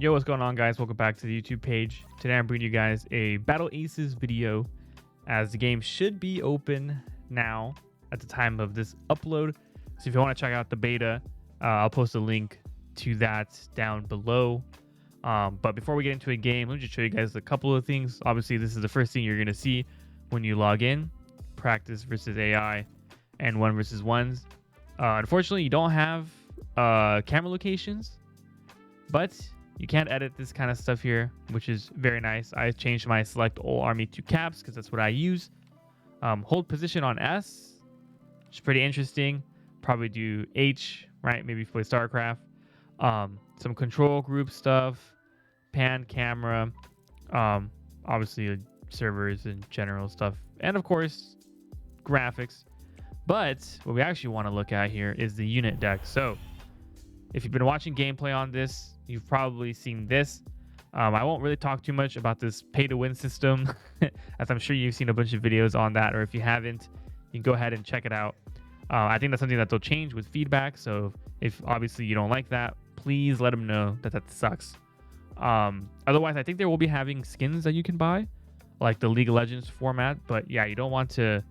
Yo, what's going on, guys? Welcome back to the YouTube page. Today I'm bringing you guys a Battle Aces video, as the game should be open now at the time of this upload. So if you want to check out the beta, I'll post a link to that down below. But before we get into a game, let me just show you guys a couple of things. Obviously, this is the first thing you're going to see when you log in: practice versus AI and 1 versus 1s. Unfortunately, you don't have camera locations, but you can't edit this kind of stuff here, which is very nice. I changed my select all army to caps because that's what I use. Hold position on S, which is pretty interesting. Probably do H, right? Maybe play StarCraft. Some control group stuff, pan camera, obviously servers and general stuff, and of course graphics. But what we actually want to look at here is the unit deck. So if you've been watching gameplay on this, you've probably seen this. I won't really talk too much about this pay-to-win system, as I'm sure you've seen a bunch of videos on that, or if you haven't, you can go ahead and check it out. I think that's something that they'll change with feedback. So if obviously you don't like that, please let them know that that sucks. Otherwise, I think they will be having skins that you can buy, like the League of Legends format. But yeah, you don't want to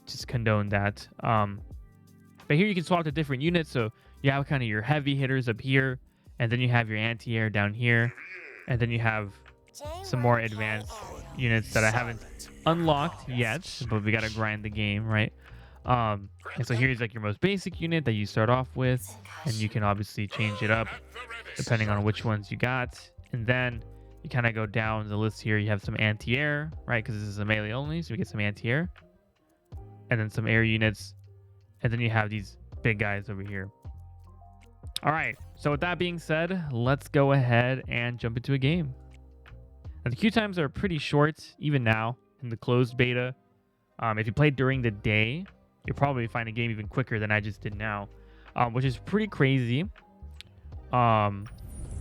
just condone that. But here you can swap to different units. So you have kind of your heavy hitters up here, and then you have your anti-air down here, and then you have some more advanced units that I haven't unlocked yet, but we got to grind the game, right? And so here's like your most basic unit that you start off with, and you can obviously change it up depending on which ones you got. And then you kind of go down the list here. You have some anti-air, right? Because this is a melee only, so we get some anti-air, and then some air units, and then you have these big guys over here. All right, so with that being said, let's go ahead and jump into a game. Now, the queue times are pretty short, even now in the closed beta. If you play during the day, you'll probably find a game even quicker than I just did now, which is pretty crazy. The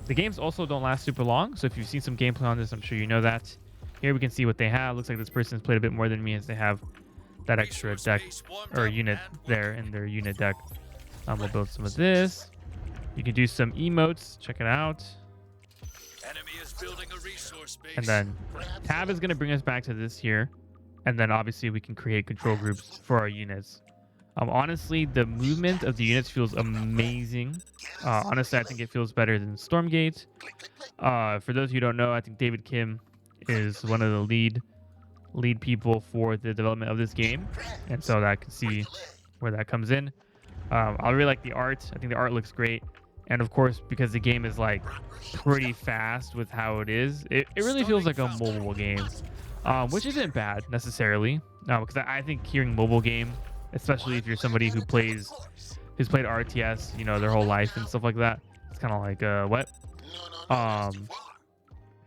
games also don't last super long, so if you've seen some gameplay on this, I'm sure you know that. Here we can see what they have. Looks like this person's played a bit more than me, as they have that extra deck or unit there in their unit deck. We'll build some of this. You can do some emotes. Check it out. And then tab is going to bring us back to this here. And then obviously we can create control groups for our units. Honestly, the movement of the units feels amazing. Honestly, I think it feels better than Stormgate. For those who don't know, I think David Kim is one of the lead people for the development of this game. And so I can see where that comes in. I really like the art. I think the art looks great. And of course, because the game is like pretty fast with how it is, it really feels like a mobile game, which isn't bad necessarily. No, because I think hearing mobile game, especially if you're somebody who's played RTS, you know, their whole life and stuff like that, it's kind of like what?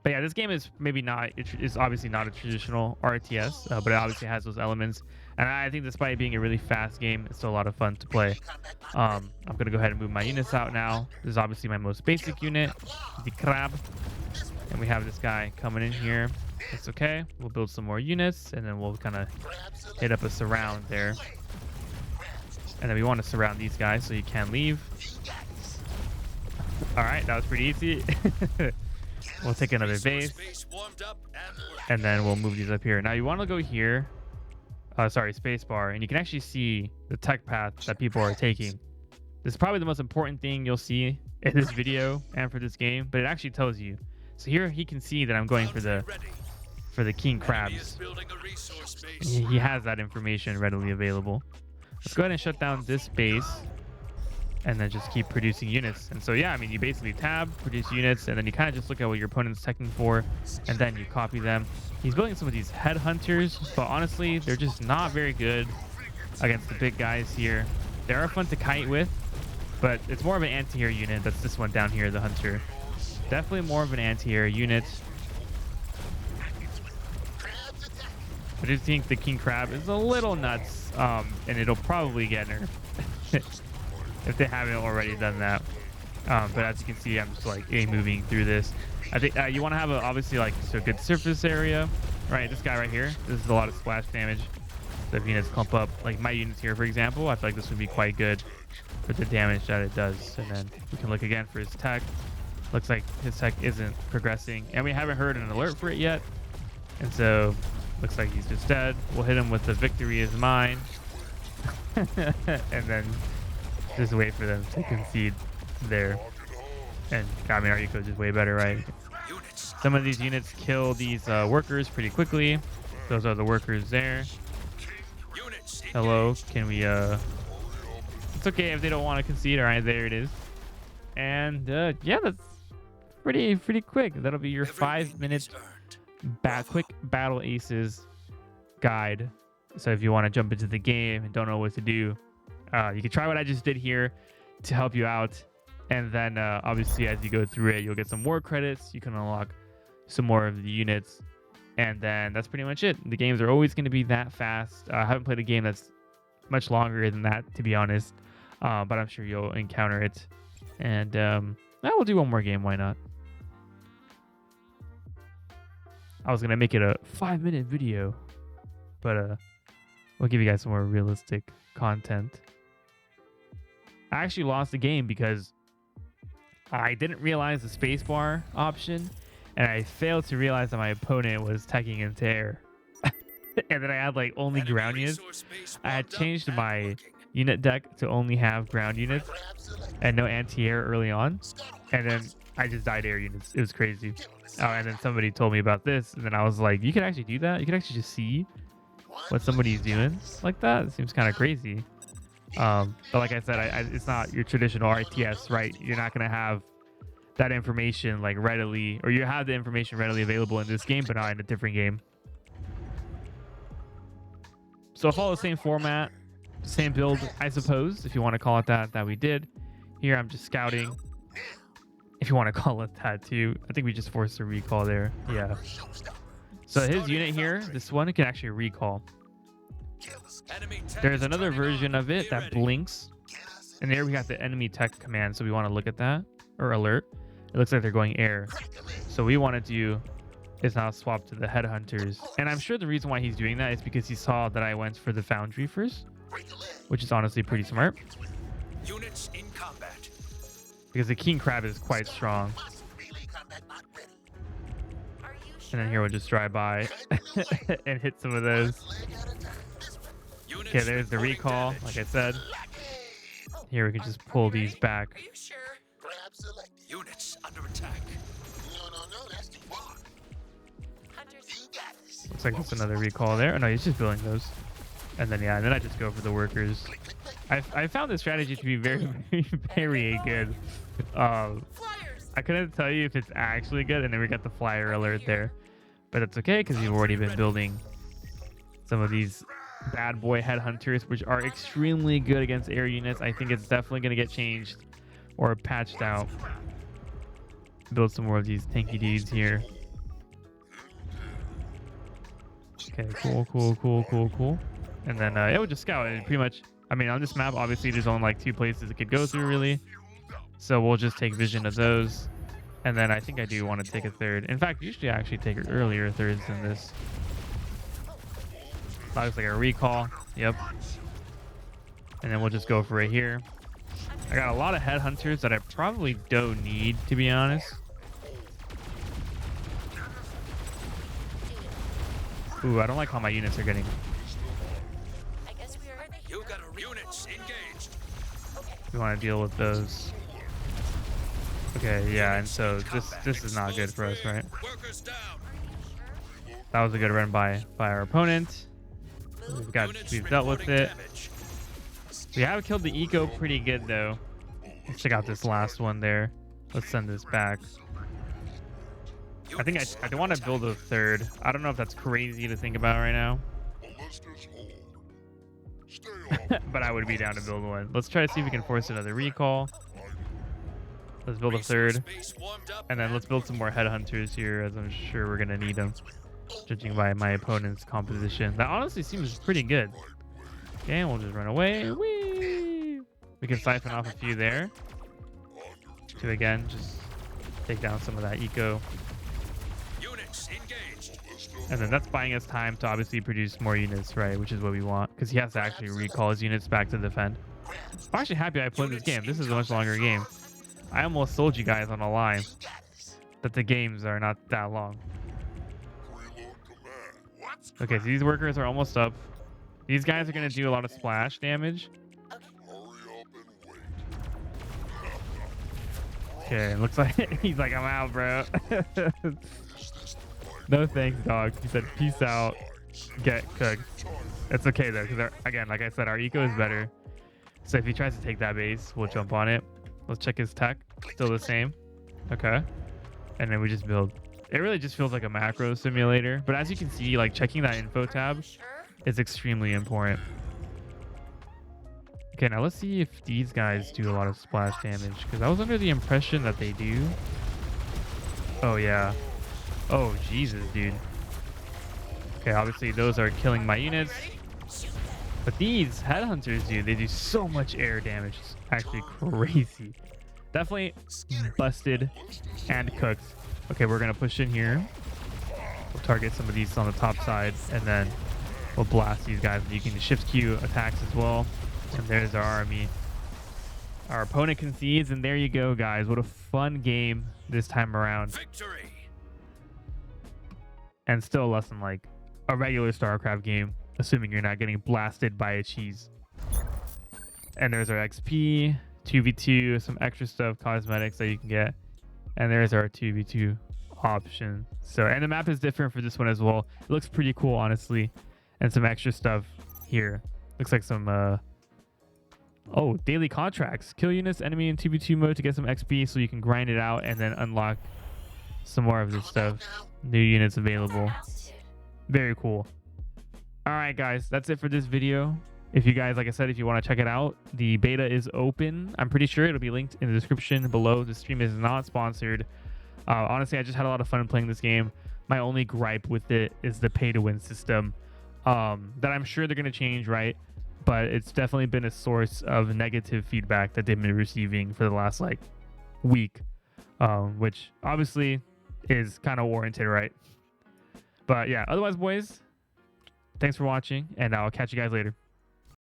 But yeah, this game is it's obviously not a traditional RTS, but it obviously has those elements. And I think despite being a really fast game, it's still a lot of fun to play. I'm going to go ahead and move my units out now. This is obviously my most basic unit, the crab. And we have this guy coming in here. It's okay. We'll build some more units, and then we'll kind of hit up a surround there. And then we want to surround these guys so you can't leave. All right, that was pretty easy. We'll take another base, and then we'll move these up here. Now you want to go here. Sorry, spacebar, and you can actually see the tech path that people are taking. This is probably the most important thing you'll see in this video and for this game, but it actually tells you. So here he can see that I'm going for the king crabs. He has that information readily available. Let's go ahead and shut down this base, and then just keep producing units. And so yeah, I mean, you basically tab, produce units, and then you kind of just look at what your opponent's teching for, and then you copy them. He's building some of these headhunters, but honestly, they're just not very good against the big guys here. They are fun to kite with, but it's more of an anti-air unit. That's this one down here, the hunter. Definitely more of an anti-air unit. I do think the king crab is a little nuts, and it'll probably get nerfed if they haven't already done that. But as you can see, I'm just like moving through this. I think you want to have obviously like a good surface area, right? This guy right here, this is a lot of splash damage. So if units clump up, like my units here, for example, I feel like this would be quite good for the damage that it does. And then we can look again for his tech. Looks like his tech isn't progressing, and we haven't heard an alert for it yet. And so, looks like he's just dead. We'll hit him with the victory is mine. And then just wait for them to concede there. And I mean, our eco is just way better, right? Some of these units kill these workers pretty quickly. Those are the workers there. Hello, can we it's okay if they don't want to concede. All right, there it is. And yeah, that's pretty quick. That'll be your 5-minute quick battle aces guide. So if you want to jump into the game and don't know what to do, you can try what I just did here to help you out. And then obviously as you go through it, you'll get some more credits. You can unlock some more of the units. And then that's pretty much it. The games are always going to be that fast. I haven't played a game that's much longer than that, to be honest. But I'm sure you'll encounter it. And we'll do one more game. Why not? I was going to make it a 5-minute video. But we'll give you guys some more realistic content. I actually lost the game because I didn't realize the spacebar option. And I failed to realize that my opponent was teching into air. And then I had like only ground units. I had changed my unit deck to only have ground units and no anti-air early on. And then I just died air units. It was crazy. And then somebody told me about this. And then I was like, you can actually do that? You can actually just see what somebody's doing like that? It seems kind of crazy. But like I said, it's not your traditional RTS, right? You're not going to have that information like readily, or you have the information readily available in this game, but not in a different game. So follow the same format, same build, I suppose, if you want to call it that we did. Here I'm just scouting, if you want to call it that too. I think we just forced a recall there. Yeah. So his unit here, this one can actually recall. There's another version of it that blinks, and there we got the enemy tech command. So we want to look at that, or alert. It looks like they're going air. So we want to do is now swap to the headhunters. And I'm sure the reason why he's doing that is because he saw that I went for the foundry first, which is honestly pretty smart. Units in combat. Because the king crab is quite strong. And then here we'll just drive by and hit some of those. Okay, there's the recall, like I said. Here we can just pull these back. Units under attack. No, that's too far. Looks like there's another recall there. Oh no, he's just building those. And then yeah, and then I just go for the workers. I found this strategy to be very, very good. I couldn't tell you if it's actually good, and then we got the flyer alert there. But that's okay, because you've already been building some of these bad boy headhunters, which are extremely good against air units. I think it's definitely going to get changed or patched out. Build some more of these tanky dudes here. Okay, cool. And then yeah, we'll just scout it pretty much. I mean, on this map, obviously there's only like 2 places it could go through really. So we'll just take vision of those. And then I think I do want to take a third. In fact, usually I actually take earlier thirds than this. That looks like a recall. Yep. And then we'll just go for it here. I got a lot of headhunters that I probably don't need, to be honest. Ooh, I don't like how my units are getting. We want to deal with those. Okay, yeah, and so this is not good for us, right? That was a good run by our opponent. We've dealt with it. We have killed the eco pretty good though. Let's check out this last one there. Let's send this back. I think I want to build a third. I don't know if that's crazy to think about right now. But I would be down to build one. Let's try to see if we can force another recall. Let's build a third. And then let's build some more headhunters here, as I'm sure we're going to need them, judging by my opponent's composition. That honestly seems pretty good. Okay, we'll just run away. Whee! We can siphon off a few there to, again, just take down some of that eco. And then that's buying us time to obviously produce more units, right? Which is what we want, because he has to actually recall his units back to defend. I'm actually happy I played this game. This is a much longer game. I almost sold you guys on a line that the games are not that long. Okay, so these workers are almost up. These guys are going to do a lot of splash damage. Okay, looks like he's like, I'm out, bro. No thanks, dog. He said, peace out. Get cooked. It's okay, though, because, again, like I said, our eco is better. So if he tries to take that base, we'll jump on it. Let's check his tech. Still the same. Okay. And then we just build. It really just feels like a macro simulator. But as you can see, like checking that info tab is extremely important. Okay, now let's see if these guys do a lot of splash damage, because I was under the impression that they do. Oh, yeah. Oh, Jesus, dude. Okay, obviously those are killing my units. But these headhunters, dude, they do so much air damage. It's actually crazy. Definitely busted and cooked. Okay, we're going to push in here. We'll target some of these on the top side, and then we'll blast these guys. You can shift Q attacks as well. And there's our army. Our opponent concedes, and there you go, guys. What a fun game this time around. Victory. And still less than like a regular StarCraft game, assuming you're not getting blasted by a cheese. And there's our XP, 2v2, some extra stuff, cosmetics that you can get. And there's our 2v2 option. So, and the map is different for this one as well. It looks pretty cool, honestly. And some extra stuff here. Looks like some oh, daily contracts. Kill units enemy in 2v2 mode to get some XP so you can grind it out and then unlock some more of this stuff. New units available. Very cool. All right, guys, that's it for this video. If you guys, like I said, if you want to check it out, the beta is open. I'm pretty sure it'll be linked in the description below. The stream is not sponsored. Honestly, I just had a lot of fun playing this game. My only gripe with it is the pay-to-win system that I'm sure they're going to change, right? But it's definitely been a source of negative feedback that they've been receiving for the last like week, which obviously is kind of warranted, right? But yeah, otherwise, boys, thanks for watching, and I'll catch you guys later.